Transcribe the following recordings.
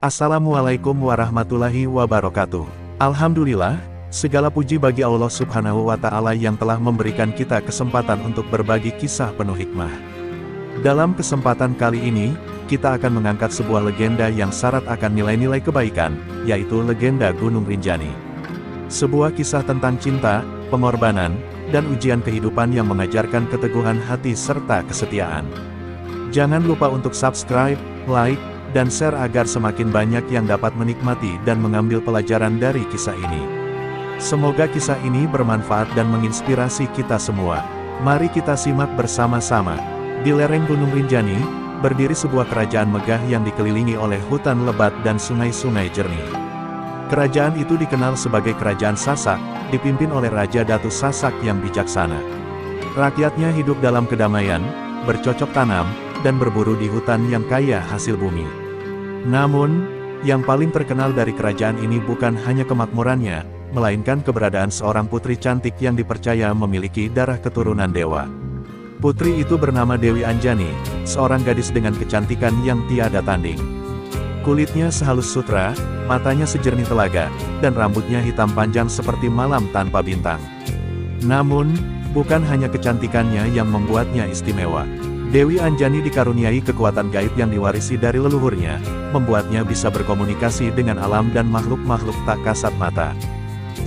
Assalamualaikum warahmatullahi wabarakatuh. Alhamdulillah, segala puji bagi Allah Subhanahu wa Ta'ala yang telah memberikan kita kesempatan untuk berbagi kisah penuh hikmah. Dalam kesempatan kali ini, kita akan mengangkat sebuah legenda yang syarat akan nilai-nilai kebaikan, yaitu legenda Gunung Rinjani. Sebuah kisah tentang cinta, pengorbanan, dan ujian kehidupan yang mengajarkan keteguhan hati serta kesetiaan. Jangan lupa untuk subscribe, like, dan share agar semakin banyak yang dapat menikmati dan mengambil pelajaran dari kisah ini. Semoga kisah ini bermanfaat dan menginspirasi kita semua. Mari kita simak bersama-sama. Di lereng Gunung Rinjani, berdiri sebuah kerajaan megah yang dikelilingi oleh hutan lebat dan sungai-sungai jernih. Kerajaan itu dikenal sebagai Kerajaan Sasak, dipimpin oleh Raja Datu Sasak yang bijaksana. Rakyatnya hidup dalam kedamaian, bercocok tanam, dan berburu di hutan yang kaya hasil bumi. Namun, yang paling terkenal dari kerajaan ini bukan hanya kemakmurannya, melainkan keberadaan seorang putri cantik yang dipercaya memiliki darah keturunan dewa. Putri itu bernama Dewi Anjani, seorang gadis dengan kecantikan yang tiada tanding. Kulitnya sehalus sutra, matanya sejernih telaga, dan rambutnya hitam panjang seperti malam tanpa bintang. Namun, bukan hanya kecantikannya yang membuatnya istimewa. Dewi Anjani dikaruniai kekuatan gaib yang diwarisi dari leluhurnya, membuatnya bisa berkomunikasi dengan alam dan makhluk-makhluk tak kasat mata.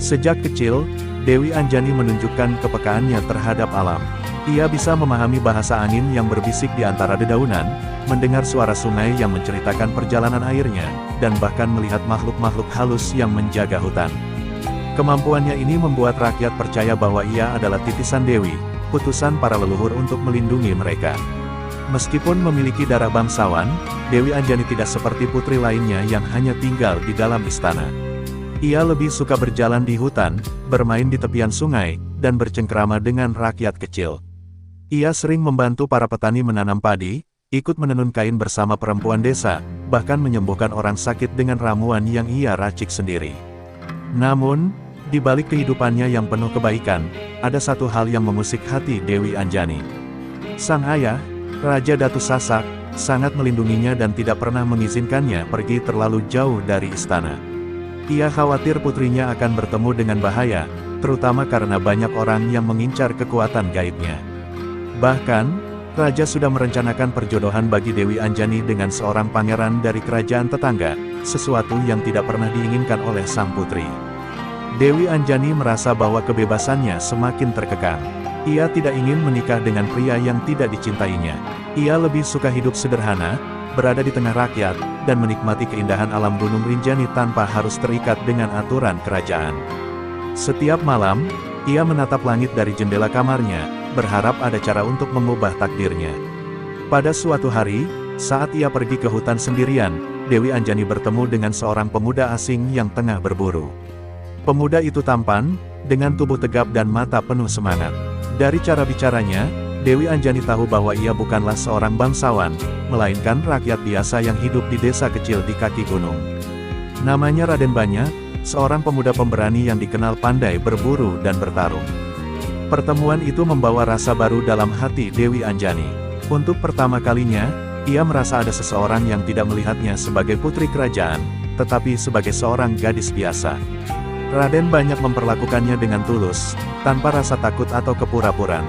Sejak kecil, Dewi Anjani menunjukkan kepekaannya terhadap alam. Ia bisa memahami bahasa angin yang berbisik di antara dedaunan, mendengar suara sungai yang menceritakan perjalanan airnya, dan bahkan melihat makhluk-makhluk halus yang menjaga hutan. Kemampuannya ini membuat rakyat percaya bahwa ia adalah titisan Dewi, putusan para leluhur untuk melindungi mereka. Meskipun memiliki darah bangsawan, Dewi Anjani tidak seperti putri lainnya yang hanya tinggal di dalam istana. Ia lebih suka berjalan di hutan, bermain di tepian sungai, dan bercengkrama dengan rakyat kecil. Ia sering membantu para petani menanam padi, ikut menenun kain bersama perempuan desa, bahkan menyembuhkan orang sakit dengan ramuan yang ia racik sendiri. Namun, di balik kehidupannya yang penuh kebaikan, ada satu hal yang mengusik hati Dewi Anjani. Sang ayah, Raja Datu Sasak, sangat melindunginya dan tidak pernah mengizinkannya pergi terlalu jauh dari istana. Ia khawatir putrinya akan bertemu dengan bahaya, terutama karena banyak orang yang mengincar kekuatan gaibnya. Bahkan, Raja sudah merencanakan perjodohan bagi Dewi Anjani dengan seorang pangeran dari kerajaan tetangga, sesuatu yang tidak pernah diinginkan oleh sang putri. Dewi Anjani merasa bahwa kebebasannya semakin terkekang. Ia tidak ingin menikah dengan pria yang tidak dicintainya. Ia lebih suka hidup sederhana, berada di tengah rakyat, dan menikmati keindahan alam Gunung Rinjani tanpa harus terikat dengan aturan kerajaan. Setiap malam, ia menatap langit dari jendela kamarnya, berharap ada cara untuk mengubah takdirnya. Pada suatu hari, saat ia pergi ke hutan sendirian, Dewi Anjani bertemu dengan seorang pemuda asing yang tengah berburu. Pemuda itu tampan, dengan tubuh tegap dan mata penuh semangat. Dari cara bicaranya, Dewi Anjani tahu bahwa ia bukanlah seorang bangsawan, melainkan rakyat biasa yang hidup di desa kecil di kaki gunung. Namanya Raden Banyak, seorang pemuda pemberani yang dikenal pandai berburu dan bertarung. Pertemuan itu membawa rasa baru dalam hati Dewi Anjani. Untuk pertama kalinya, ia merasa ada seseorang yang tidak melihatnya sebagai putri kerajaan, tetapi sebagai seorang gadis biasa. Raden Banyak memperlakukannya dengan tulus, tanpa rasa takut atau kepura-puraan.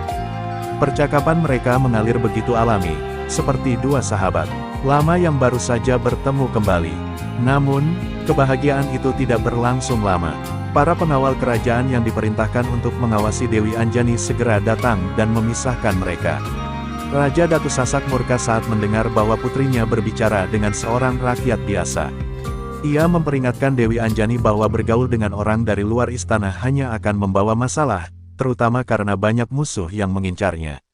Percakapan mereka mengalir begitu alami, seperti dua sahabat lama yang baru saja bertemu kembali. Namun, kebahagiaan itu tidak berlangsung lama. Para pengawal kerajaan yang diperintahkan untuk mengawasi Dewi Anjani segera datang dan memisahkan mereka. Raja Datu Sasak murka saat mendengar bahwa putrinya berbicara dengan seorang rakyat biasa. Ia memperingatkan Dewi Anjani bahwa bergaul dengan orang dari luar istana hanya akan membawa masalah, terutama karena banyak musuh yang mengincarnya.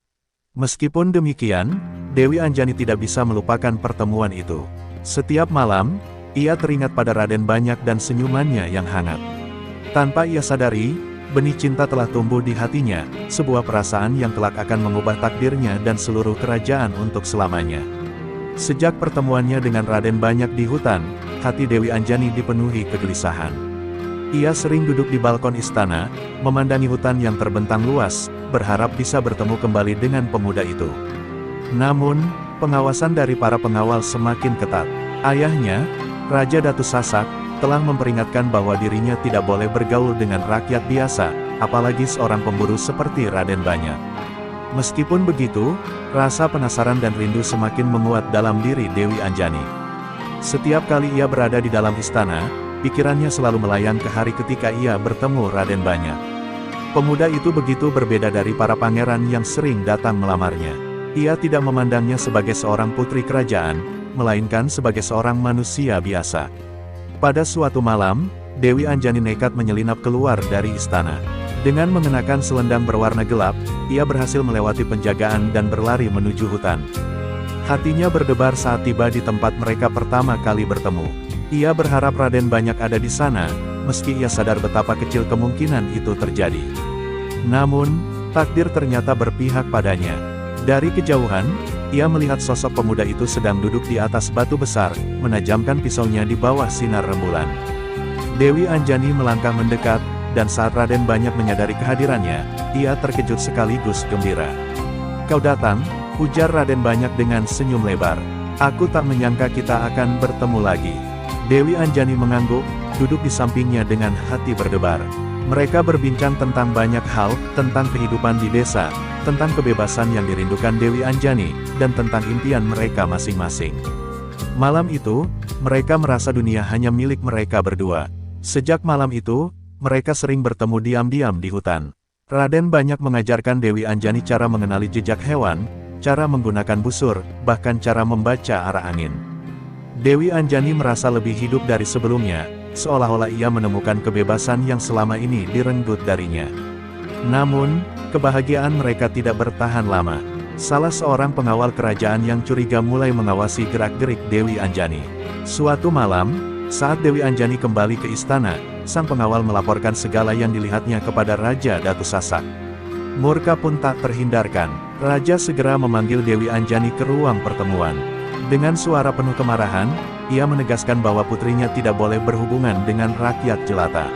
Meskipun demikian, Dewi Anjani tidak bisa melupakan pertemuan itu. Setiap malam, ia teringat pada Raden Banyak dan senyumannya yang hangat. Tanpa ia sadari, benih cinta telah tumbuh di hatinya, sebuah perasaan yang kelak akan mengubah takdirnya dan seluruh kerajaan untuk selamanya. Sejak pertemuannya dengan Raden Banyak di hutan, hati Dewi Anjani dipenuhi kegelisahan. Ia sering duduk di balkon istana, memandangi hutan yang terbentang luas, berharap bisa bertemu kembali dengan pemuda itu. Namun, pengawasan dari para pengawal semakin ketat. Ayahnya, Raja Datu Sasak telah memperingatkan bahwa dirinya tidak boleh bergaul dengan rakyat biasa, apalagi seorang pemburu seperti Raden Banyak. Meskipun begitu, rasa penasaran dan rindu semakin menguat dalam diri Dewi Anjani. Setiap kali ia berada di dalam istana, pikirannya selalu melayang ke hari ketika ia bertemu Raden Banyak. Pemuda itu begitu berbeda dari para pangeran yang sering datang melamarnya. Ia tidak memandangnya sebagai seorang putri kerajaan, melainkan sebagai seorang manusia biasa. Pada suatu malam, Dewi Anjani nekat menyelinap keluar dari istana. Dengan mengenakan selendang berwarna gelap, ia berhasil melewati penjagaan dan berlari menuju hutan. Hatinya berdebar saat tiba di tempat mereka pertama kali bertemu. Ia berharap Raden Banyak ada di sana, meski ia sadar betapa kecil kemungkinan itu terjadi. Namun, takdir ternyata berpihak padanya. Dari kejauhan, ia melihat sosok pemuda itu sedang duduk di atas batu besar, menajamkan pisaunya di bawah sinar rembulan. Dewi Anjani melangkah mendekat, dan saat Raden Banyak menyadari kehadirannya, ia terkejut sekaligus gembira. "Kau datang," ujar Raden Banyak dengan senyum lebar. "Aku tak menyangka kita akan bertemu lagi." Dewi Anjani mengangguk, duduk di sampingnya dengan hati berdebar. Mereka berbincang tentang banyak hal, tentang kehidupan di desa, tentang kebebasan yang dirindukan Dewi Anjani, dan tentang impian mereka masing-masing. Malam itu, mereka merasa dunia hanya milik mereka berdua. Sejak malam itu, mereka sering bertemu diam-diam di hutan. Raden Banyak mengajarkan Dewi Anjani cara mengenali jejak hewan, cara menggunakan busur, bahkan cara membaca arah angin. Dewi Anjani merasa lebih hidup dari sebelumnya, seolah-olah ia menemukan kebebasan yang selama ini direnggut darinya. Namun, kebahagiaan mereka tidak bertahan lama. Salah seorang pengawal kerajaan yang curiga mulai mengawasi gerak-gerik Dewi Anjani. Suatu malam, saat Dewi Anjani kembali ke istana, sang pengawal melaporkan segala yang dilihatnya kepada Raja Datu Sasak. Murka pun tak terhindarkan. Raja segera memanggil Dewi Anjani ke ruang pertemuan. Dengan suara penuh kemarahan, ia menegaskan bahwa putrinya tidak boleh berhubungan dengan rakyat jelata.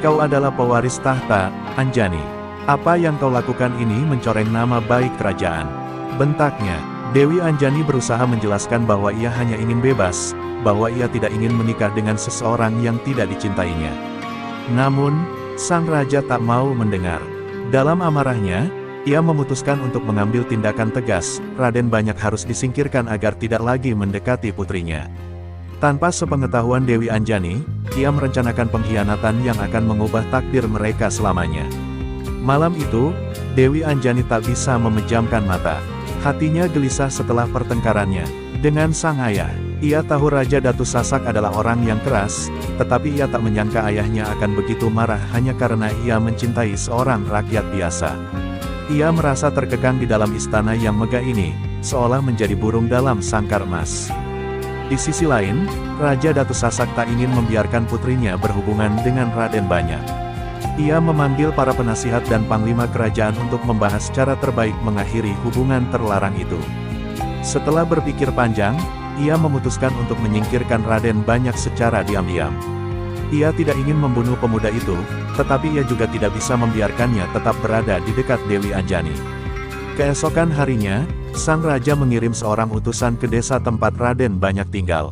"Kau adalah pewaris tahta, Anjani. Apa yang kau lakukan ini mencoreng nama baik kerajaan," bentaknya. Dewi Anjani berusaha menjelaskan bahwa ia hanya ingin bebas, bahwa ia tidak ingin menikah dengan seseorang yang tidak dicintainya. Namun, sang raja tak mau mendengar. Dalam amarahnya, ia memutuskan untuk mengambil tindakan tegas. Raden Banyak harus disingkirkan agar tidak lagi mendekati putrinya. Tanpa sepengetahuan Dewi Anjani, ia merencanakan pengkhianatan yang akan mengubah takdir mereka selamanya. Malam itu, Dewi Anjani tak bisa memejamkan mata. Hatinya gelisah setelah pertengkarannya dengan sang ayah. Ia tahu Raja Datu Sasak adalah orang yang keras, tetapi ia tak menyangka ayahnya akan begitu marah hanya karena ia mencintai seorang rakyat biasa. Ia merasa terkekang di dalam istana yang megah ini, seolah menjadi burung dalam sangkar emas. Di sisi lain, Raja Datu Sasak tak ingin membiarkan putrinya berhubungan dengan Raden Banyak. Ia memanggil para penasihat dan panglima kerajaan untuk membahas cara terbaik mengakhiri hubungan terlarang itu. Setelah berpikir panjang, ia memutuskan untuk menyingkirkan Raden Banyak secara diam-diam. Ia tidak ingin membunuh pemuda itu, tetapi ia juga tidak bisa membiarkannya tetap berada di dekat Dewi Anjani. Keesokan harinya, sang raja mengirim seorang utusan ke desa tempat Raden Banyak tinggal.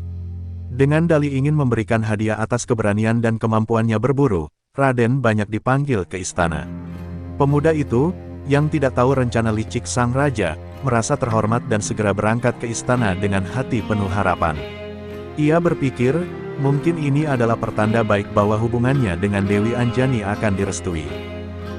Dengan dalih ingin memberikan hadiah atas keberanian dan kemampuannya berburu, Raden Banyak dipanggil ke istana. Pemuda itu, yang tidak tahu rencana licik sang raja, merasa terhormat dan segera berangkat ke istana dengan hati penuh harapan. Ia berpikir, mungkin ini adalah pertanda baik bahwa hubungannya dengan Dewi Anjani akan direstui.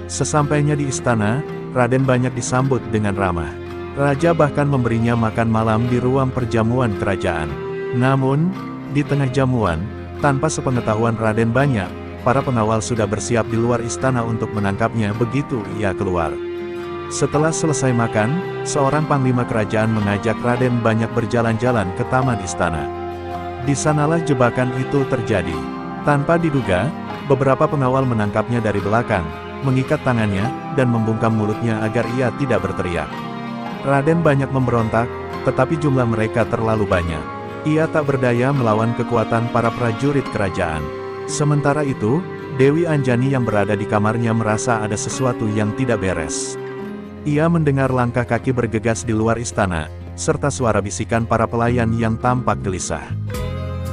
Sesampainya di istana, Raden Banyak disambut dengan ramah. Raja bahkan memberinya makan malam di ruang perjamuan kerajaan. Namun, di tengah jamuan, tanpa sepengetahuan Raden Banyak, para pengawal sudah bersiap di luar istana untuk menangkapnya begitu ia keluar. Setelah selesai makan, seorang panglima kerajaan mengajak Raden Banyak berjalan-jalan ke taman istana. Di sanalah jebakan itu terjadi. Tanpa diduga, beberapa pengawal menangkapnya dari belakang, mengikat tangannya, dan membungkam mulutnya agar ia tidak berteriak. Raden Banyak memberontak, tetapi jumlah mereka terlalu banyak. Ia tak berdaya melawan kekuatan para prajurit kerajaan. Sementara itu, Dewi Anjani yang berada di kamarnya merasa ada sesuatu yang tidak beres. Ia mendengar langkah kaki bergegas di luar istana, serta suara bisikan para pelayan yang tampak gelisah.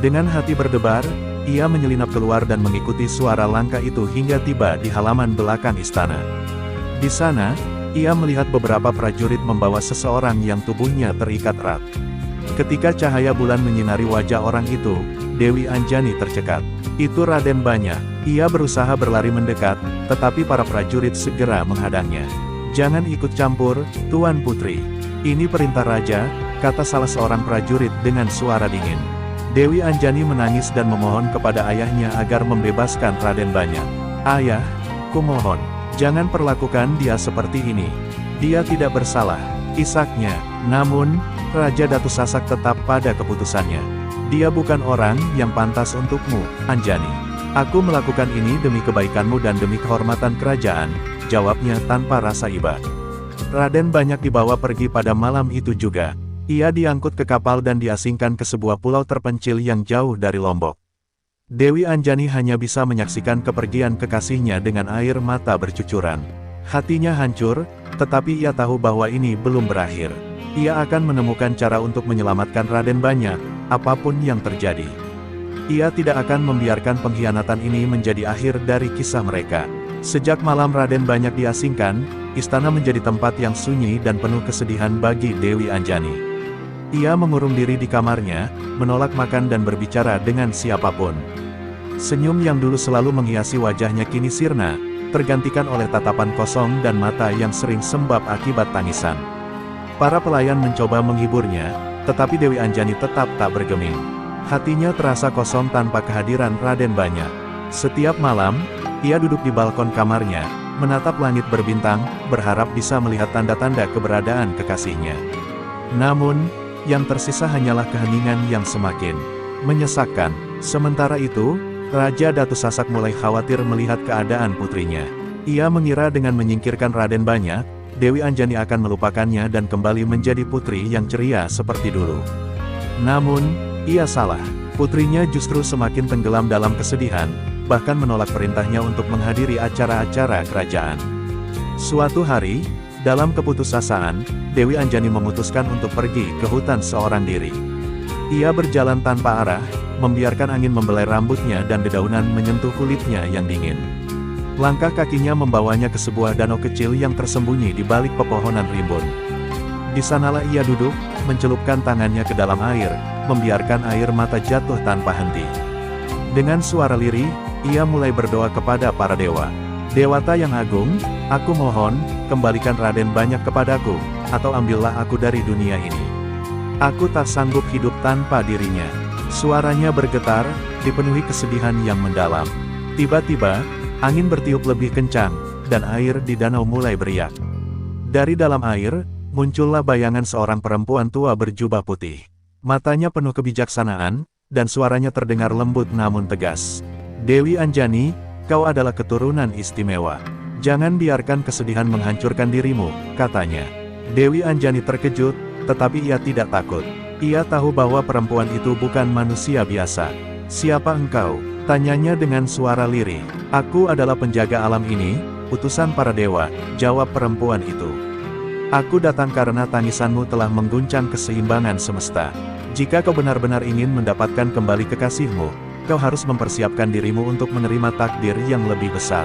Dengan hati berdebar, ia menyelinap keluar dan mengikuti suara langkah itu hingga tiba di halaman belakang istana. Di sana, ia melihat beberapa prajurit membawa seseorang yang tubuhnya terikat erat. Ketika cahaya bulan menyinari wajah orang itu, Dewi Anjani tercekat. Itu Raden Banyak. Ia berusaha berlari mendekat, tetapi para prajurit segera menghadangnya. "Jangan ikut campur, Tuan Putri. Ini perintah raja," kata salah seorang prajurit dengan suara dingin. Dewi Anjani menangis dan memohon kepada ayahnya agar membebaskan Raden Banyak. "Ayah, kumohon, jangan perlakukan dia seperti ini. Dia tidak bersalah," isaknya. Namun, Raja Datu Sasak tetap pada keputusannya. "Dia bukan orang yang pantas untukmu, Anjani. Aku melakukan ini demi kebaikanmu dan demi kehormatan kerajaan," jawabnya tanpa rasa iba. Raden Banyak dibawa pergi pada malam itu juga. Ia diangkut ke kapal dan diasingkan ke sebuah pulau terpencil yang jauh dari Lombok. Dewi Anjani hanya bisa menyaksikan kepergian kekasihnya dengan air mata bercucuran. Hatinya hancur, tetapi ia tahu bahwa ini belum berakhir. Ia akan menemukan cara untuk menyelamatkan Raden Banyak, apapun yang terjadi. Ia tidak akan membiarkan pengkhianatan ini menjadi akhir dari kisah mereka. Sejak malam Raden Banyak diasingkan, istana menjadi tempat yang sunyi dan penuh kesedihan bagi Dewi Anjani. Ia mengurung diri di kamarnya, menolak makan dan berbicara dengan siapapun. Senyum yang dulu selalu menghiasi wajahnya kini sirna, tergantikan oleh tatapan kosong dan mata yang sering sembab akibat tangisan. Para pelayan mencoba menghiburnya, tetapi Dewi Anjani tetap tak bergeming. Hatinya terasa kosong tanpa kehadiran Raden Banyak. Setiap malam, ia duduk di balkon kamarnya, menatap langit berbintang, berharap bisa melihat tanda-tanda keberadaan kekasihnya. Namun, yang tersisa hanyalah keheningan yang semakin menyesakkan. Sementara itu, Raja Datu Sasak mulai khawatir melihat keadaan putrinya. Ia mengira dengan menyingkirkan Raden Banyak, Dewi Anjani akan melupakannya dan kembali menjadi putri yang ceria seperti dulu. Namun, ia salah. Putrinya justru semakin tenggelam dalam kesedihan, bahkan menolak perintahnya untuk menghadiri acara-acara kerajaan. Suatu hari, dalam keputusasaan, Dewi Anjani memutuskan untuk pergi ke hutan seorang diri. Ia berjalan tanpa arah, membiarkan angin membelai rambutnya dan dedaunan menyentuh kulitnya yang dingin. Langkah kakinya membawanya ke sebuah danau kecil yang tersembunyi di balik pepohonan rimbun. Di sanalah ia duduk, mencelupkan tangannya ke dalam air, membiarkan air mata jatuh tanpa henti. Dengan suara lirih, ia mulai berdoa kepada para dewa. "Dewata yang agung, aku mohon, kembalikan Raden Banyak kepadaku, atau ambillah aku dari dunia ini. Aku tak sanggup hidup tanpa dirinya." Suaranya bergetar, dipenuhi kesedihan yang mendalam. Tiba-tiba, angin bertiup lebih kencang, dan air di danau mulai beriak. Dari dalam air, muncullah bayangan seorang perempuan tua berjubah putih. Matanya penuh kebijaksanaan, dan suaranya terdengar lembut namun tegas. "Dewi Anjani, kau adalah keturunan istimewa. Jangan biarkan kesedihan menghancurkan dirimu," katanya. Dewi Anjani terkejut, tetapi ia tidak takut. Ia tahu bahwa perempuan itu bukan manusia biasa. "Siapa engkau?" tanyanya dengan suara lirih. "Aku adalah penjaga alam ini, utusan para dewa," jawab perempuan itu. "Aku datang karena tangisanmu telah mengguncang keseimbangan semesta. Jika kau benar-benar ingin mendapatkan kembali kekasihmu, kau harus mempersiapkan dirimu untuk menerima takdir yang lebih besar."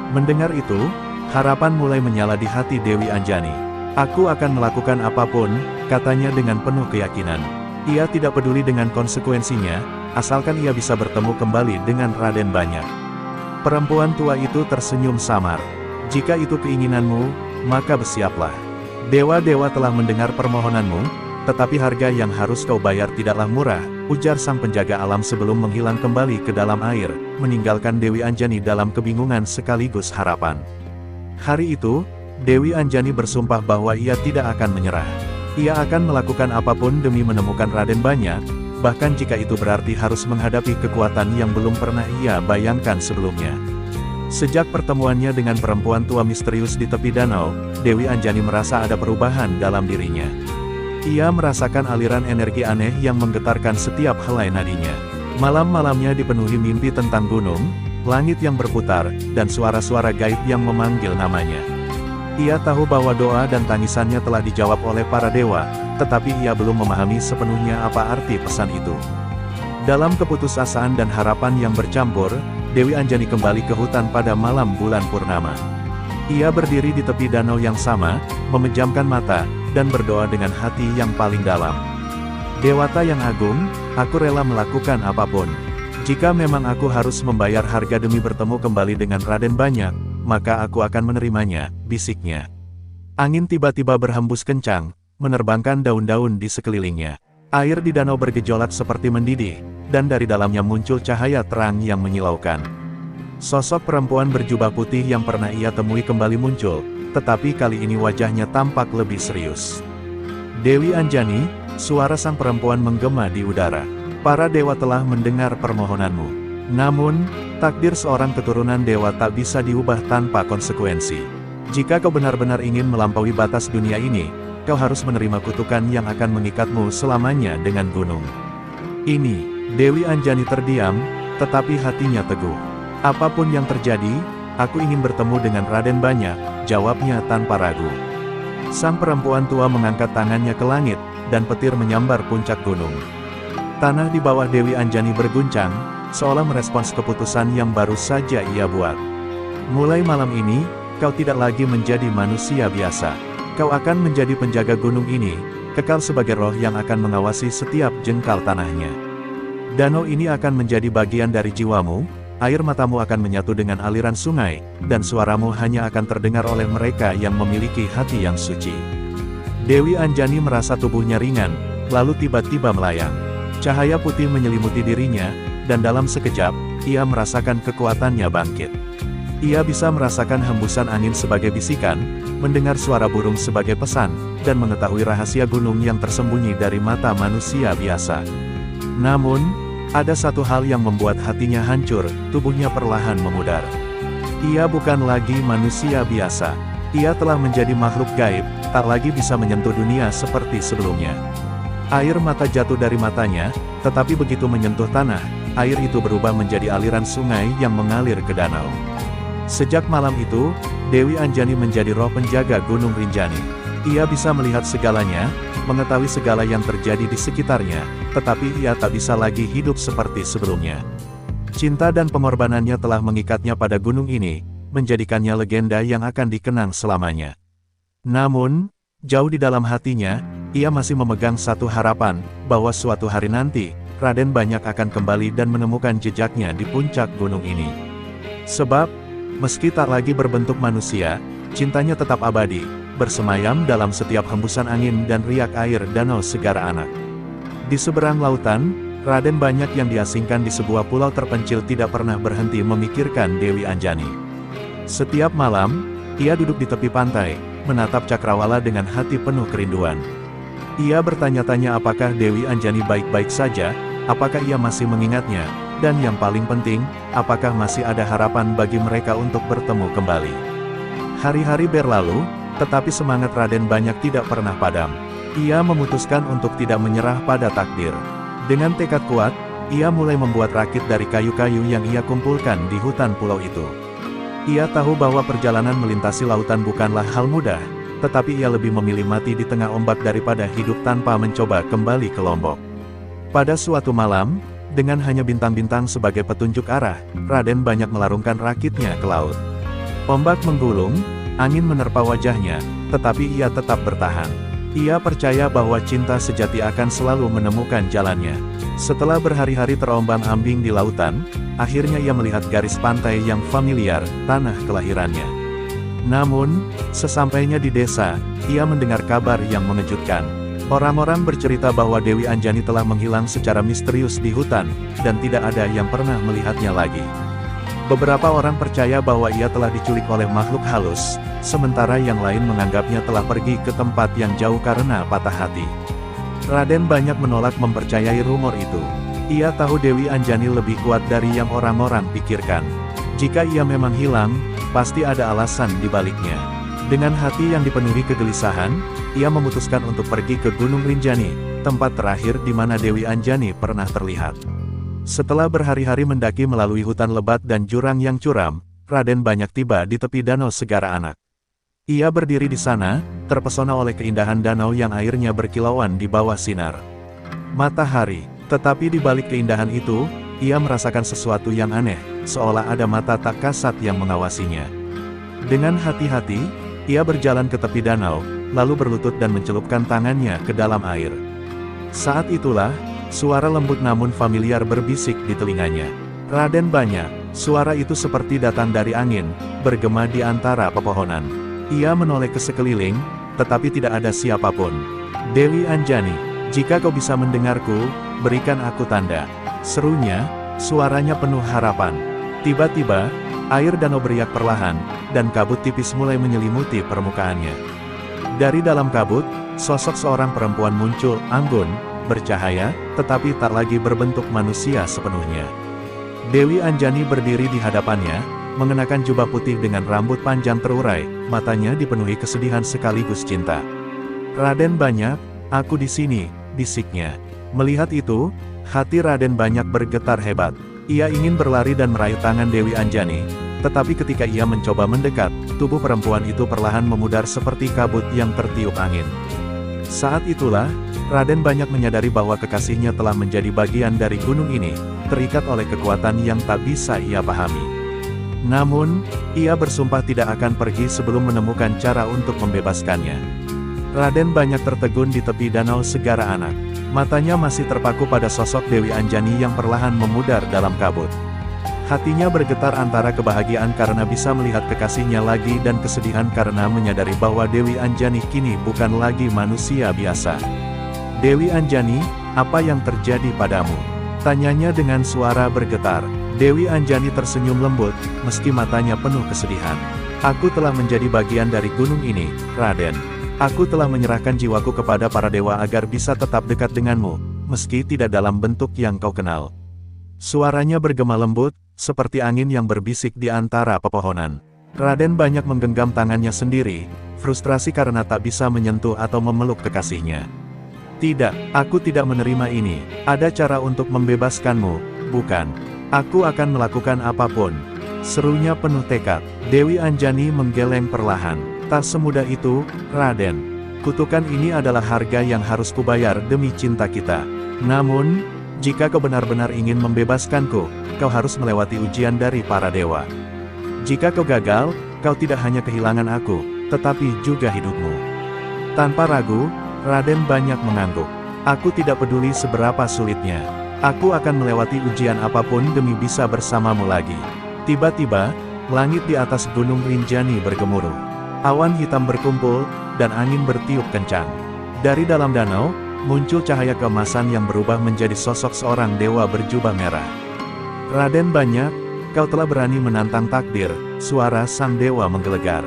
Mendengar itu, harapan mulai menyala di hati Dewi Anjani. "Aku akan melakukan apapun," katanya dengan penuh keyakinan. Ia tidak peduli dengan konsekuensinya, asalkan ia bisa bertemu kembali dengan Raden Banyak. Perempuan tua itu tersenyum samar. "Jika itu keinginanmu, maka bersiaplah. Dewa-dewa telah mendengar permohonanmu, tetapi harga yang harus kau bayar tidaklah murah," ujar sang penjaga alam sebelum menghilang kembali ke dalam air, meninggalkan Dewi Anjani dalam kebingungan sekaligus harapan. Hari itu, Dewi Anjani bersumpah bahwa ia tidak akan menyerah. Ia akan melakukan apapun demi menemukan Raden Banyak, bahkan jika itu berarti harus menghadapi kekuatan yang belum pernah ia bayangkan sebelumnya. Sejak pertemuannya dengan perempuan tua misterius di tepi danau, Dewi Anjani merasa ada perubahan dalam dirinya. Ia merasakan aliran energi aneh yang menggetarkan setiap helai nadinya. Malam-malamnya dipenuhi mimpi tentang gunung, langit yang berputar, dan suara-suara gaib yang memanggil namanya. Ia tahu bahwa doa dan tangisannya telah dijawab oleh para dewa, tetapi ia belum memahami sepenuhnya apa arti pesan itu. Dalam keputusasaan dan harapan yang bercampur, Dewi Anjani kembali ke hutan pada malam bulan purnama. Ia berdiri di tepi danau yang sama, memejamkan mata, dan berdoa dengan hati yang paling dalam. Dewata yang agung, aku rela melakukan apapun. Jika memang aku harus membayar harga demi bertemu kembali dengan Raden Banyak, maka aku akan menerimanya, bisiknya. Angin tiba-tiba berhembus kencang, menerbangkan daun-daun di sekelilingnya. Air di danau bergejolak seperti mendidih, dan dari dalamnya muncul cahaya terang yang menyilaukan. Sosok perempuan berjubah putih yang pernah ia temui kembali muncul, tetapi kali ini wajahnya tampak lebih serius. Dewi Anjani, suara sang perempuan menggema di udara. Para dewa telah mendengar permohonanmu. Namun, takdir seorang keturunan dewa tak bisa diubah tanpa konsekuensi. Jika kau benar-benar ingin melampaui batas dunia ini, kau harus menerima kutukan yang akan mengikatmu selamanya dengan gunung. Ini. Dewi Anjani terdiam, tetapi hatinya teguh. Apapun yang terjadi, aku ingin bertemu dengan Raden Banyak, jawabnya tanpa ragu. Sang perempuan tua mengangkat tangannya ke langit, dan petir menyambar puncak gunung. Tanah di bawah Dewi Anjani berguncang, seolah merespons keputusan yang baru saja ia buat. Mulai malam ini, kau tidak lagi menjadi manusia biasa. Kau akan menjadi penjaga gunung ini, kekal sebagai roh yang akan mengawasi setiap jengkal tanahnya. Danau ini akan menjadi bagian dari jiwamu, air matamu akan menyatu dengan aliran sungai, dan suaramu hanya akan terdengar oleh mereka yang memiliki hati yang suci. Dewi Anjani merasa tubuhnya ringan, lalu tiba-tiba melayang. Cahaya putih menyelimuti dirinya, dan dalam sekejap, ia merasakan kekuatannya bangkit. Ia bisa merasakan hembusan angin sebagai bisikan, mendengar suara burung sebagai pesan, dan mengetahui rahasia gunung yang tersembunyi dari mata manusia biasa. Namun, ada satu hal yang membuat hatinya hancur, tubuhnya perlahan memudar. Ia bukan lagi manusia biasa. Ia telah menjadi makhluk gaib, tak lagi bisa menyentuh dunia seperti sebelumnya. Air mata jatuh dari matanya, tetapi begitu menyentuh tanah, air itu berubah menjadi aliran sungai yang mengalir ke danau. Sejak malam itu, Dewi Anjani menjadi roh penjaga Gunung Rinjani. Ia bisa melihat segalanya, mengetahui segala yang terjadi di sekitarnya, tetapi ia tak bisa lagi hidup seperti sebelumnya. Cinta dan pengorbanannya telah mengikatnya pada gunung ini, menjadikannya legenda yang akan dikenang selamanya. Namun, jauh di dalam hatinya, ia masih memegang satu harapan, bahwa suatu hari nanti, Raden Banyak akan kembali dan menemukan jejaknya di puncak gunung ini. Sebab, meski tak lagi berbentuk manusia, cintanya tetap abadi, bersemayam dalam setiap hembusan angin dan riak air danau Segara Anak. Di seberang lautan, Raden Banyak yang diasingkan di sebuah pulau terpencil tidak pernah berhenti memikirkan Dewi Anjani. Setiap malam, ia duduk di tepi pantai, menatap cakrawala dengan hati penuh kerinduan. Ia bertanya-tanya apakah Dewi Anjani baik-baik saja, apakah ia masih mengingatnya, dan yang paling penting, apakah masih ada harapan bagi mereka untuk bertemu kembali. Hari-hari berlalu, tetapi semangat Raden Banyak tidak pernah padam. Ia memutuskan untuk tidak menyerah pada takdir. Dengan tekad kuat, ia mulai membuat rakit dari kayu-kayu yang ia kumpulkan di hutan pulau itu. Ia tahu bahwa perjalanan melintasi lautan bukanlah hal mudah, tetapi ia lebih memilih mati di tengah ombak daripada hidup tanpa mencoba kembali ke Lombok. Pada suatu malam, dengan hanya bintang-bintang sebagai petunjuk arah, Raden Banyak melarungkan rakitnya ke laut. Ombak menggulung, angin menerpa wajahnya, tetapi ia tetap bertahan. Ia percaya bahwa cinta sejati akan selalu menemukan jalannya. Setelah berhari-hari terombang-ambing di lautan, akhirnya ia melihat garis pantai yang familiar, tanah kelahirannya. Namun, sesampainya di desa, ia mendengar kabar yang mengejutkan. Orang-orang bercerita bahwa Dewi Anjani telah menghilang secara misterius di hutan, dan tidak ada yang pernah melihatnya lagi. Beberapa orang percaya bahwa ia telah diculik oleh makhluk halus, sementara yang lain menganggapnya telah pergi ke tempat yang jauh karena patah hati. Raden Banyak menolak mempercayai rumor itu. Ia tahu Dewi Anjani lebih kuat dari yang orang-orang pikirkan. Jika ia memang hilang, pasti ada alasan di baliknya. Dengan hati yang dipenuhi kegelisahan, ia memutuskan untuk pergi ke Gunung Rinjani, tempat terakhir di mana Dewi Anjani pernah terlihat. Setelah berhari-hari mendaki melalui hutan lebat dan jurang yang curam, Raden Banyak tiba di tepi danau Segara Anak. Ia berdiri di sana, terpesona oleh keindahan danau yang airnya berkilauan di bawah sinar matahari. Tetapi di balik keindahan itu, ia merasakan sesuatu yang aneh, seolah ada mata tak kasat yang mengawasinya. Dengan hati-hati, ia berjalan ke tepi danau, lalu berlutut dan mencelupkan tangannya ke dalam air. Saat itulah, suara lembut namun familiar berbisik di telinganya. "Raden Banyak." Suara itu seperti datang dari angin, bergema di antara pepohonan. Ia menoleh ke sekeliling, tetapi tidak ada siapapun. "Dewi Anjani, jika kau bisa mendengarku, berikan aku tanda," serunya, suaranya penuh harapan. Tiba-tiba, air danau beriak perlahan, dan kabut tipis mulai menyelimuti permukaannya. Dari dalam kabut, sosok seorang perempuan muncul, anggun, bercahaya, tetapi tak lagi berbentuk manusia sepenuhnya. Dewi Anjani berdiri di hadapannya, mengenakan jubah putih dengan rambut panjang terurai, matanya dipenuhi kesedihan sekaligus cinta. "Raden Banyak, aku di sini," bisiknya. Melihat itu, hati Raden Banyak bergetar hebat. Ia ingin berlari dan meraih tangan Dewi Anjani, tetapi ketika ia mencoba mendekat, tubuh perempuan itu perlahan memudar seperti kabut yang tertiup angin. Saat itulah, Raden Banyak menyadari bahwa kekasihnya telah menjadi bagian dari gunung ini, terikat oleh kekuatan yang tak bisa ia pahami. Namun, ia bersumpah tidak akan pergi sebelum menemukan cara untuk membebaskannya. Raden Banyak tertegun di tepi danau Segara Anak. Matanya masih terpaku pada sosok Dewi Anjani yang perlahan memudar dalam kabut. Hatinya bergetar antara kebahagiaan karena bisa melihat kekasihnya lagi dan kesedihan karena menyadari bahwa Dewi Anjani kini bukan lagi manusia biasa. "Dewi Anjani, apa yang terjadi padamu?" tanyanya dengan suara bergetar. Dewi Anjani tersenyum lembut, meski matanya penuh kesedihan. "Aku telah menjadi bagian dari gunung ini, Raden. Aku telah menyerahkan jiwaku kepada para dewa agar bisa tetap dekat denganmu, meski tidak dalam bentuk yang kau kenal." Suaranya bergema lembut, seperti angin yang berbisik di antara pepohonan. Raden Banyak menggenggam tangannya sendiri, frustrasi karena tak bisa menyentuh atau memeluk kekasihnya. "Tidak, aku tidak menerima ini. Ada cara untuk membebaskanmu, bukan? Aku akan melakukan apapun," serunya penuh tekad. Dewi Anjani menggeleng perlahan. "Tak semudah itu, Raden. Kutukan ini adalah harga yang harus kubayar demi cinta kita. Namun, jika kau benar-benar ingin membebaskanku, kau harus melewati ujian dari para dewa. Jika kau gagal, kau tidak hanya kehilangan aku, tetapi juga hidupmu." Tanpa ragu, Raden Banyak mengangguk. "Aku tidak peduli seberapa sulitnya. Aku akan melewati ujian apapun demi bisa bersamamu lagi." Tiba-tiba, langit di atas Gunung Rinjani bergemuruh. Awan hitam berkumpul, dan angin bertiup kencang. Dari dalam danau, muncul cahaya keemasan yang berubah menjadi sosok seorang dewa berjubah merah. "Raden Banyak, kau telah berani menantang takdir," suara sang dewa menggelegar.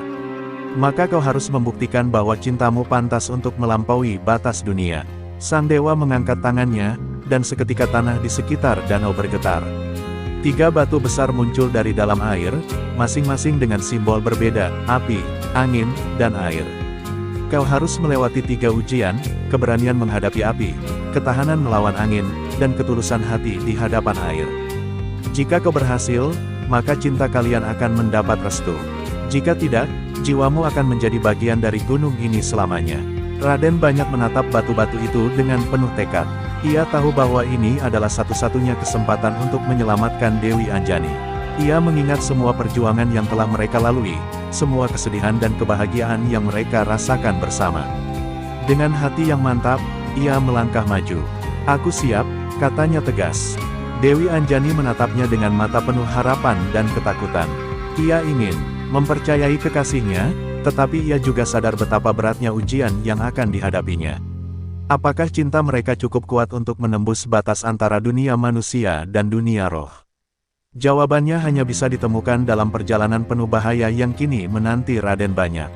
"Maka kau harus membuktikan bahwa cintamu pantas untuk melampaui batas dunia." Sang dewa mengangkat tangannya, dan seketika tanah di sekitar danau bergetar. 3 batu besar muncul dari dalam air, masing-masing dengan simbol berbeda, api, angin, dan air. "Kau harus melewati 3 ujian, keberanian menghadapi api, ketahanan melawan angin, dan ketulusan hati di hadapan air. Jika kau berhasil, maka cinta kalian akan mendapat restu. Jika tidak, jiwamu akan menjadi bagian dari gunung ini selamanya." Raden Banyak menatap batu-batu itu dengan penuh tekad. Ia tahu bahwa ini adalah satu-satunya kesempatan untuk menyelamatkan Dewi Anjani. Ia mengingat semua perjuangan yang telah mereka lalui, semua kesedihan dan kebahagiaan yang mereka rasakan bersama. Dengan hati yang mantap, ia melangkah maju. "Aku siap," katanya tegas. Dewi Anjani menatapnya dengan mata penuh harapan dan ketakutan. Ia ingin mempercayai kekasihnya, tetapi ia juga sadar betapa beratnya ujian yang akan dihadapinya. Apakah cinta mereka cukup kuat untuk menembus batas antara dunia manusia dan dunia roh? Jawabannya hanya bisa ditemukan dalam perjalanan penuh bahaya yang kini menanti Raden Banyak.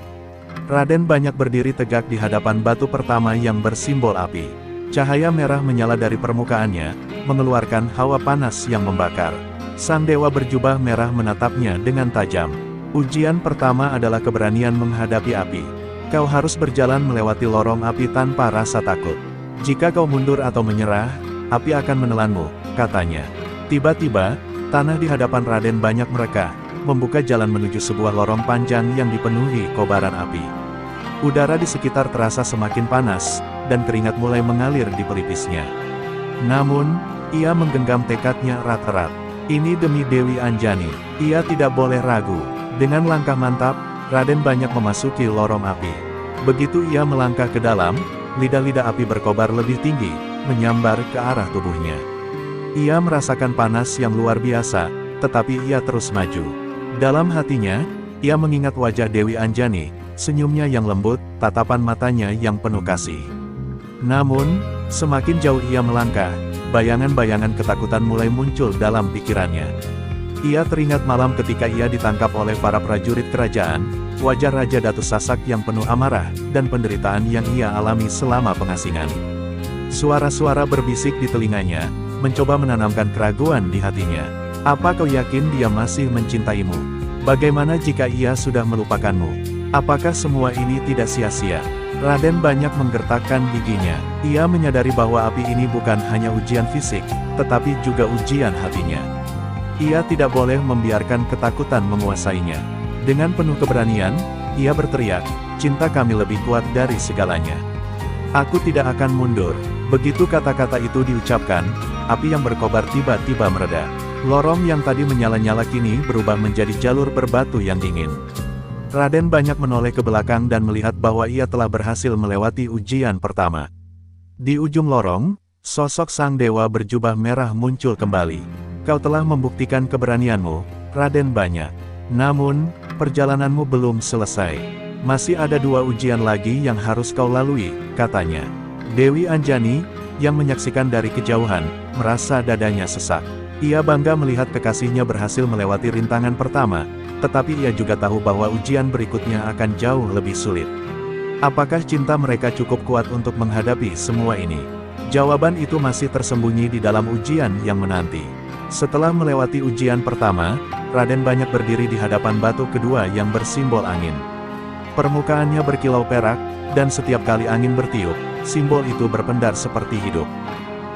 Raden Banyak berdiri tegak di hadapan batu pertama yang bersimbol api. Cahaya merah menyala dari permukaannya, mengeluarkan hawa panas yang membakar. Sang dewa berjubah merah menatapnya dengan tajam. "Ujian pertama adalah keberanian menghadapi api. Kau harus berjalan melewati lorong api tanpa rasa takut. Jika kau mundur atau menyerah, api akan menelanmu," katanya. Tiba-tiba, tanah di hadapan Raden Banyak merekah, membuka jalan menuju sebuah lorong panjang yang dipenuhi kobaran api. Udara di sekitar terasa semakin panas, dan keringat mulai mengalir di pelipisnya. Namun, ia menggenggam tekadnya erat-erat. Ini demi Dewi Anjani, ia tidak boleh ragu. Dengan langkah mantap, Raden Banyak memasuki lorong api. Begitu ia melangkah ke dalam, lidah-lidah api berkobar lebih tinggi, menyambar ke arah tubuhnya. Ia merasakan panas yang luar biasa, tetapi ia terus maju. Dalam hatinya, ia mengingat wajah Dewi Anjani, senyumnya yang lembut, tatapan matanya yang penuh kasih. Namun, semakin jauh ia melangkah, bayangan-bayangan ketakutan mulai muncul dalam pikirannya. Ia teringat malam ketika ia ditangkap oleh para prajurit kerajaan, wajah Raja Datu Sasak yang penuh amarah, dan penderitaan yang ia alami selama pengasingan. Suara-suara berbisik di telinganya, mencoba menanamkan keraguan di hatinya. Apa kau yakin dia masih mencintaimu? Bagaimana jika ia sudah melupakanmu? Apakah semua ini tidak sia-sia? Raden Banyak menggertakkan giginya. Ia menyadari bahwa api ini bukan hanya ujian fisik, tetapi juga ujian hatinya. Ia tidak boleh membiarkan ketakutan menguasainya. Dengan penuh keberanian, ia berteriak, "Cinta kami lebih kuat dari segalanya. Aku tidak akan mundur." Begitu kata-kata itu diucapkan, api yang berkobar tiba-tiba mereda. Lorong yang tadi menyala-nyala kini berubah menjadi jalur berbatu yang dingin. Raden Banyak menoleh ke belakang dan melihat bahwa ia telah berhasil melewati ujian pertama. Di ujung lorong, sosok sang dewa berjubah merah muncul kembali. Kau telah membuktikan keberanianmu, Raden Banyak. Namun, perjalananmu belum selesai. Masih ada 2 ujian lagi yang harus kau lalui, katanya. Dewi Anjani, yang menyaksikan dari kejauhan, merasa dadanya sesak. Ia bangga melihat kekasihnya berhasil melewati rintangan pertama, tetapi ia juga tahu bahwa ujian berikutnya akan jauh lebih sulit. Apakah cinta mereka cukup kuat untuk menghadapi semua ini? Jawaban itu masih tersembunyi di dalam ujian yang menanti. Setelah melewati ujian pertama, Raden Banyak berdiri di hadapan batu kedua yang bersimbol angin. Permukaannya berkilau perak, dan setiap kali angin bertiup, simbol itu berpendar seperti hidup.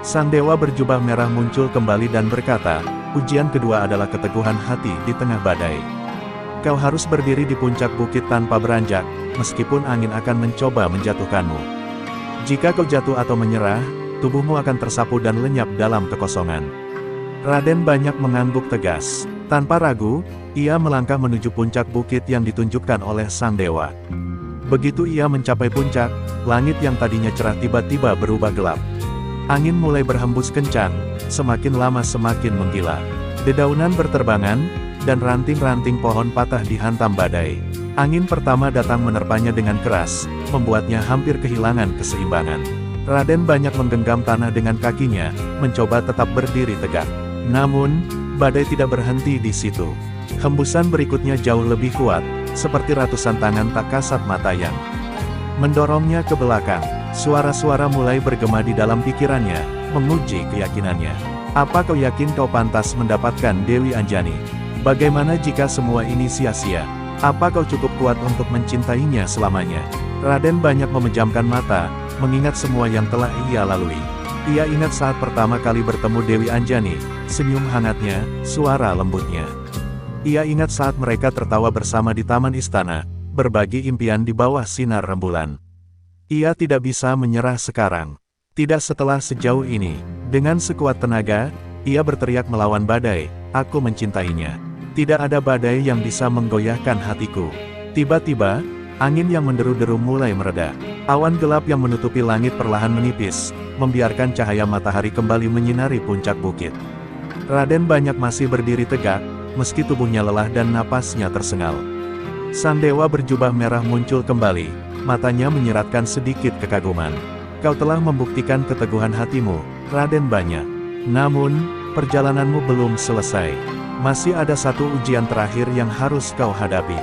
Sang dewa berjubah merah muncul kembali dan berkata, ujian kedua adalah keteguhan hati di tengah badai. Kau harus berdiri di puncak bukit tanpa beranjak, meskipun angin akan mencoba menjatuhkanmu. Jika kau jatuh atau menyerah, tubuhmu akan tersapu dan lenyap dalam kekosongan. Raden Banyak mengangguk tegas. Tanpa ragu, ia melangkah menuju puncak bukit yang ditunjukkan oleh sang dewa. Begitu ia mencapai puncak, langit yang tadinya cerah tiba-tiba berubah gelap. Angin mulai berhembus kencang, semakin lama semakin menggila. Dedaunan berterbangan, dan ranting-ranting pohon patah dihantam badai. Angin pertama datang menerpanya dengan keras, membuatnya hampir kehilangan keseimbangan. Raden Banyak menggenggam tanah dengan kakinya, mencoba tetap berdiri tegak. Namun, badai tidak berhenti di situ. Hembusan berikutnya jauh lebih kuat, seperti ratusan tangan tak kasat mata yang mendorongnya ke belakang. Suara-suara mulai bergema di dalam pikirannya, menguji keyakinannya. Apa kau yakin kau pantas mendapatkan Dewi Anjani? Bagaimana jika semua ini sia-sia? Apa kau cukup kuat untuk mencintainya selamanya? Raden Banyak memejamkan mata, mengingat semua yang telah ia lalui. Ia ingat saat pertama kali bertemu Dewi Anjani, senyum hangatnya, suara lembutnya. Ia ingat saat mereka tertawa bersama di taman istana, berbagi impian di bawah sinar rembulan. Ia tidak bisa menyerah sekarang. Tidak setelah sejauh ini. Dengan sekuat tenaga, ia berteriak melawan badai, aku mencintainya. Tidak ada badai yang bisa menggoyahkan hatiku. Tiba-tiba, angin yang menderu-deru mulai mereda. Awan gelap yang menutupi langit perlahan menipis, membiarkan cahaya matahari kembali menyinari puncak bukit. Raden Banyak masih berdiri tegak, meski tubuhnya lelah dan napasnya tersengal. Sang dewa berjubah merah muncul kembali, matanya menyiratkan sedikit kekaguman. Kau telah membuktikan keteguhan hatimu, Raden Banyak. Namun, perjalananmu belum selesai. Masih ada satu ujian terakhir yang harus kau hadapi.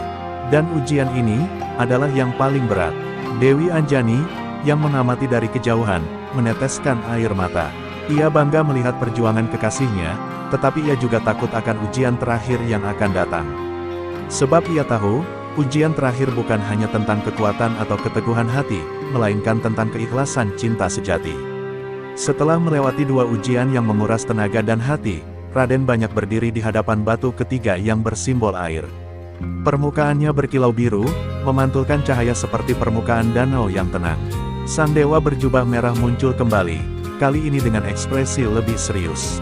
Dan ujian ini, adalah yang paling berat. Dewi Anjani, yang mengamati dari kejauhan, meneteskan air mata. Ia bangga melihat perjuangan kekasihnya, tetapi ia juga takut akan ujian terakhir yang akan datang. Sebab ia tahu, ujian terakhir bukan hanya tentang kekuatan atau keteguhan hati, melainkan tentang keikhlasan cinta sejati. Setelah melewati 2 ujian yang menguras tenaga dan hati, Raden Banyak berdiri di hadapan batu ketiga yang bersimbol air. Permukaannya berkilau biru, memantulkan cahaya seperti permukaan danau yang tenang. Sang dewa berjubah merah muncul kembali, kali ini dengan ekspresi lebih serius.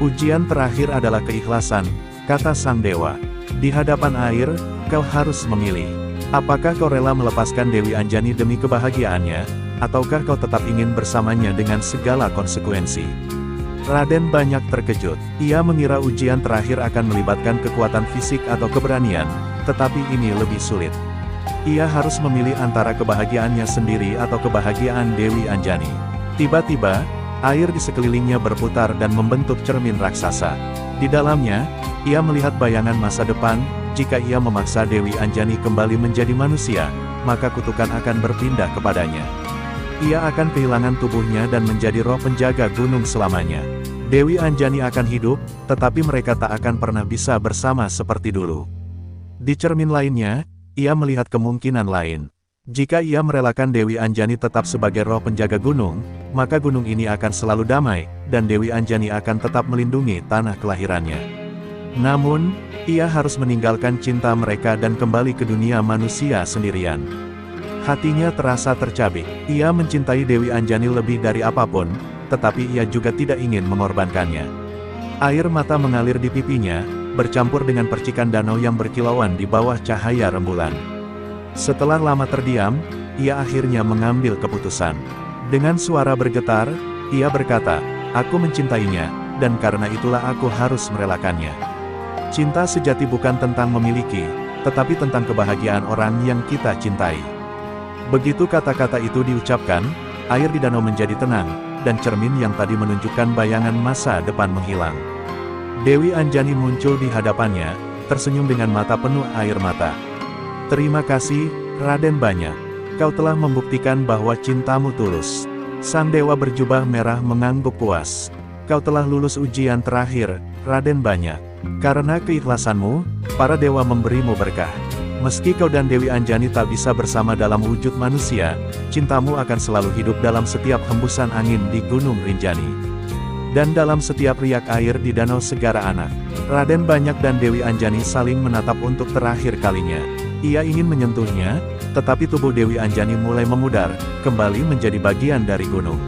Ujian terakhir adalah keikhlasan, kata sang dewa. Di hadapan air, kau harus memilih. Apakah kau rela melepaskan Dewi Anjani demi kebahagiaannya, ataukah kau tetap ingin bersamanya dengan segala konsekuensi? Raden Banyak terkejut. Ia mengira ujian terakhir akan melibatkan kekuatan fisik atau keberanian, tetapi ini lebih sulit. Ia harus memilih antara kebahagiaannya sendiri atau kebahagiaan Dewi Anjani. Tiba-tiba, air di sekelilingnya berputar dan membentuk cermin raksasa. Di dalamnya, ia melihat bayangan masa depan. Jika ia memaksa Dewi Anjani kembali menjadi manusia, maka kutukan akan berpindah kepadanya. Ia akan kehilangan tubuhnya dan menjadi roh penjaga gunung selamanya. Dewi Anjani akan hidup, tetapi mereka tak akan pernah bisa bersama seperti dulu. Di cermin lainnya, ia melihat kemungkinan lain. Jika ia merelakan Dewi Anjani tetap sebagai roh penjaga gunung, maka gunung ini akan selalu damai, dan Dewi Anjani akan tetap melindungi tanah kelahirannya. Namun, ia harus meninggalkan cinta mereka dan kembali ke dunia manusia sendirian. Hatinya terasa tercabik. Ia mencintai Dewi Anjani lebih dari apapun, tetapi ia juga tidak ingin mengorbankannya. Air mata mengalir di pipinya, bercampur dengan percikan danau yang berkilauan di bawah cahaya rembulan. Setelah lama terdiam, ia akhirnya mengambil keputusan. Dengan suara bergetar, ia berkata, "Aku mencintainya, dan karena itulah aku harus merelakannya." Cinta sejati bukan tentang memiliki, tetapi tentang kebahagiaan orang yang kita cintai. Begitu kata-kata itu diucapkan, air di danau menjadi tenang, dan cermin yang tadi menunjukkan bayangan masa depan menghilang. Dewi Anjani muncul di hadapannya, tersenyum dengan mata penuh air mata. "Terima kasih, Raden Banyak. Kau telah membuktikan bahwa cintamu tulus." Sang dewa berjubah merah mengangguk puas. "Kau telah lulus ujian terakhir, Raden Banyak. Karena keikhlasanmu, para dewa memberimu berkah. Meski kau dan Dewi Anjani tak bisa bersama dalam wujud manusia, cintamu akan selalu hidup dalam setiap hembusan angin di Gunung Rinjani. Dan dalam setiap riak air di Danau Segara Anak." Raden Banyak dan Dewi Anjani saling menatap untuk terakhir kalinya. Ia ingin menyentuhnya, tetapi tubuh Dewi Anjani mulai memudar, kembali menjadi bagian dari gunung.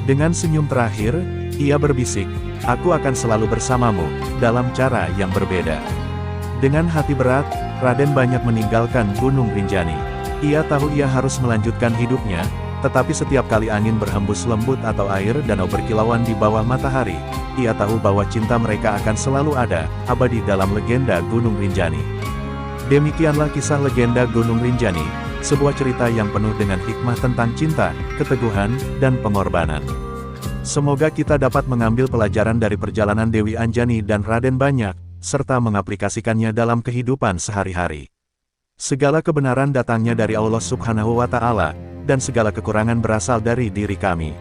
Dengan senyum terakhir, ia berbisik, "Aku akan selalu bersamamu, dalam cara yang berbeda." Dengan hati berat, Raden Banyak meninggalkan Gunung Rinjani. Ia tahu ia harus melanjutkan hidupnya, tetapi setiap kali angin berhembus lembut atau air danau berkilauan di bawah matahari, ia tahu bahwa cinta mereka akan selalu ada, abadi dalam legenda Gunung Rinjani. Demikianlah kisah legenda Gunung Rinjani, sebuah cerita yang penuh dengan hikmah tentang cinta, keteguhan, dan pengorbanan. Semoga kita dapat mengambil pelajaran dari perjalanan Dewi Anjani dan Raden Banyak, serta mengaplikasikannya dalam kehidupan sehari-hari. Segala kebenaran datangnya dari Allah Subhanahu wa Ta'ala, dan segala kekurangan berasal dari diri kami.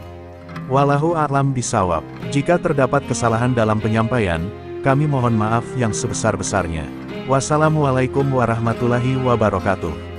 Wallahu a'lam bishawab. Jika terdapat kesalahan dalam penyampaian, kami mohon maaf yang sebesar-besarnya. Wassalamualaikum warahmatullahi wabarakatuh.